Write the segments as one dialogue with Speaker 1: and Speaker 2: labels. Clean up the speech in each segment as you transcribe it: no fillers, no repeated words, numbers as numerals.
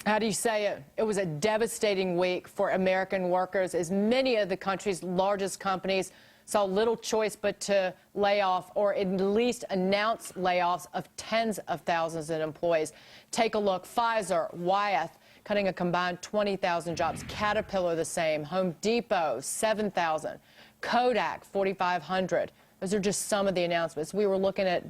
Speaker 1: How do you say it? It was a devastating week for American workers, as many of the country's largest companies saw little choice but to lay off or at least announce layoffs of tens of thousands of employees. Take a look. Pfizer, Wyeth, cutting a combined 20,000 jobs. Caterpillar, the same. Home Depot, 7,000. Kodak, 4,500. Those are just some of the announcements. We were looking at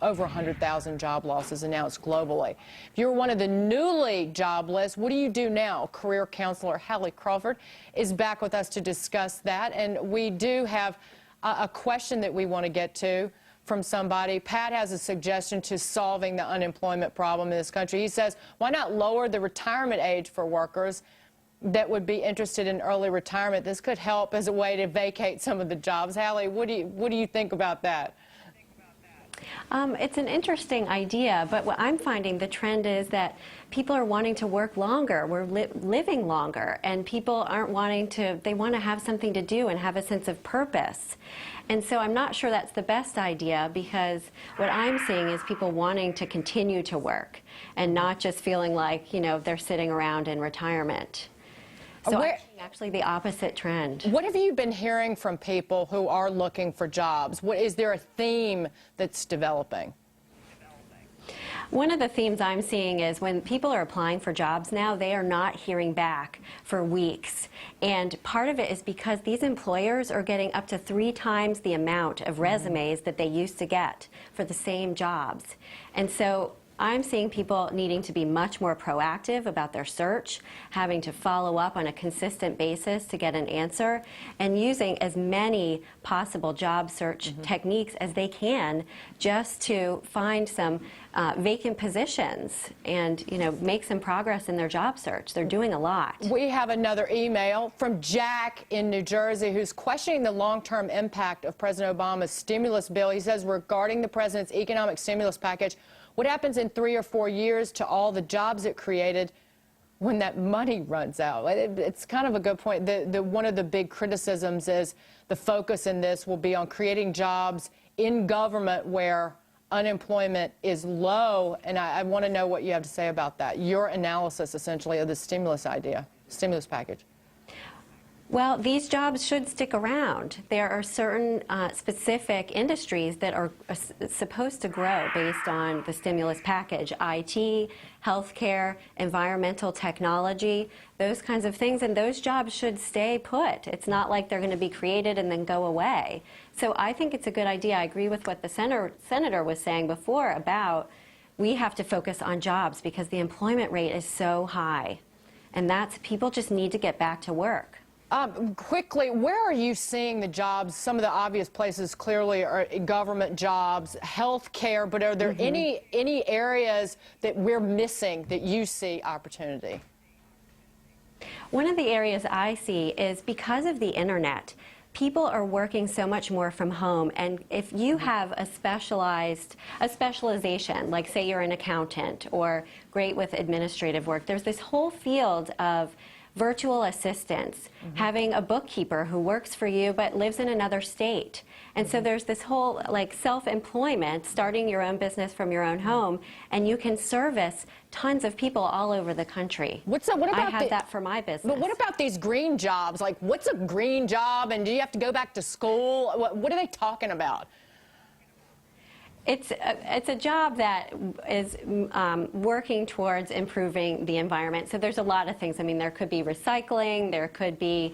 Speaker 1: over 100,000 job losses announced globally. If you're one of the newly jobless, what do you do now? Career counselor Hallie Crawford is back with us to discuss that. And we do have a question that we want to get to from somebody. Pat has a suggestion to solving the unemployment problem in this country. He says, why not lower the retirement age for workers that would be interested in early retirement? This could help as a way to vacate some of the jobs. Hallie, what do you think about that?
Speaker 2: It's an interesting idea, but what I'm finding, the trend is that people are wanting to work longer. We're living longer, and people aren't wanting to, they want to have something to do and have a sense of purpose. And so I'm not sure that's the best idea, because what I'm seeing is people wanting to continue to work and not just feeling like, you know, they're sitting around in retirement. So I'm seeing actually the opposite trend.
Speaker 1: What have you been hearing from people who are looking for jobs? Is there a theme that's developing?
Speaker 2: One of the themes I'm seeing is when people are applying for jobs now, they are not hearing back for weeks. And part of it is because these employers are getting up to 3 times the amount of resumes that they used to get for the same jobs. And so I'm seeing people needing to be much more proactive about their search, having to follow up on a consistent basis to get an answer, and using as many possible job search techniques as they can just to find some vacant positions and, you know, make some progress in their job search. They're doing a lot.
Speaker 1: We have another email from Jack in New Jersey who's questioning the long-term impact of President Obama's stimulus bill. He says, regarding the president's economic stimulus package, what happens in 3 or 4 years to all the jobs it created when that money runs out? It's kind of a good point. One of the big criticisms is the focus in this will be on creating jobs in government where unemployment is low, and I want to know what you have to say about that. Your analysis, essentially, of the stimulus package.
Speaker 2: Well, these jobs should stick around. There are certain specific industries that are supposed to grow based on the stimulus package: IT, healthcare, environmental technology, those kinds of things, and those jobs should stay put. It's not like they're going to be created and then go away. So I think it's a good idea. I agree with what the senator was saying before about we have to focus on jobs because the employment rate is so high, and that's, people just need to get back to work.
Speaker 1: Quickly, where are you seeing the jobs? Some of the obvious places clearly are government jobs, health care, but are there any areas that we're missing that you see opportunity?
Speaker 2: One of the areas I see is because of the internet, people are working so much more from home, and if you have a specialization, like say you're an accountant or great with administrative work, there's this whole field of virtual assistants, having a bookkeeper who works for you but lives in another state. And so there's this whole like self-employment, starting your own business from your own home, and you can service tons of people all over the country.
Speaker 1: What about
Speaker 2: I had that for my business.
Speaker 1: But what about these green jobs? Like, what's a green job, and do you have to go back to school? What are they talking about?
Speaker 2: It's a job that is working towards improving the environment. So there's a lot of things. I mean, there could be recycling, there could be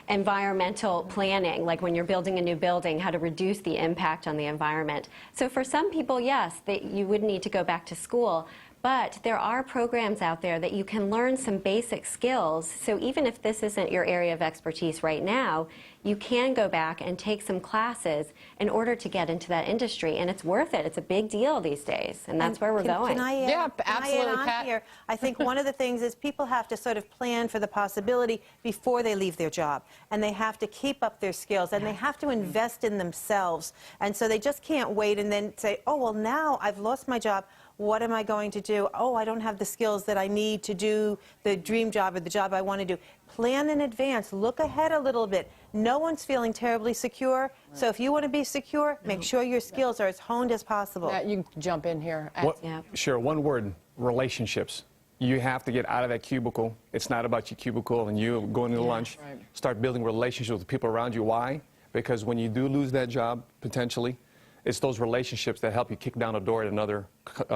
Speaker 2: environmental planning, like when you're building a new building, how to reduce the impact on the environment. So for some people, yes, you would need to go back to school. But there are programs out there that you can learn some basic skills. So even if this isn't your area of expertise right now, you can go back and take some classes in order to get into that industry. And it's worth it. It's a big deal these days. And that's where we're going.
Speaker 3: Can I
Speaker 1: yeah, absolutely,
Speaker 3: add on here? I think one of the things is people have to sort of plan for the possibility before they leave their job. And they have to keep up their skills. And they have to invest in themselves. And so they just can't wait and then say, oh, well, now I've lost my job. What am I going to do? Oh, I don't have the skills that I need to do the dream job or the job I want to do. Plan in advance. Look ahead a little bit. No one's feeling terribly secure. So if you want to be secure, make sure your skills are as honed as possible.
Speaker 1: You can jump in here.
Speaker 4: Sure, one word, relationships. You have to get out of that cubicle. It's not about your cubicle and you going to lunch.
Speaker 1: Right.
Speaker 4: Start building relationships with the people around you. Why? Because when you do lose that job, potentially, it's those relationships that help you kick down a door at another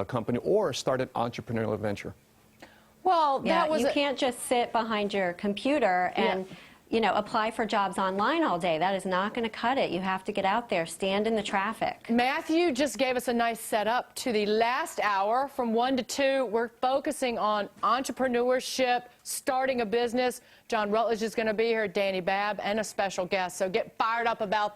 Speaker 4: company or start an entrepreneurial venture.
Speaker 1: Well,
Speaker 2: Yeah,
Speaker 1: that was
Speaker 2: you can't just sit behind your computer and apply for jobs online all day. That is not going to cut it. You have to get out there, stand in the traffic.
Speaker 1: Matthew just gave us a nice setup to the last hour from 1 to 2. We're focusing on entrepreneurship, starting a business. John Rutledge is going to be here, Danny Babb, and a special guest. So get fired up about that.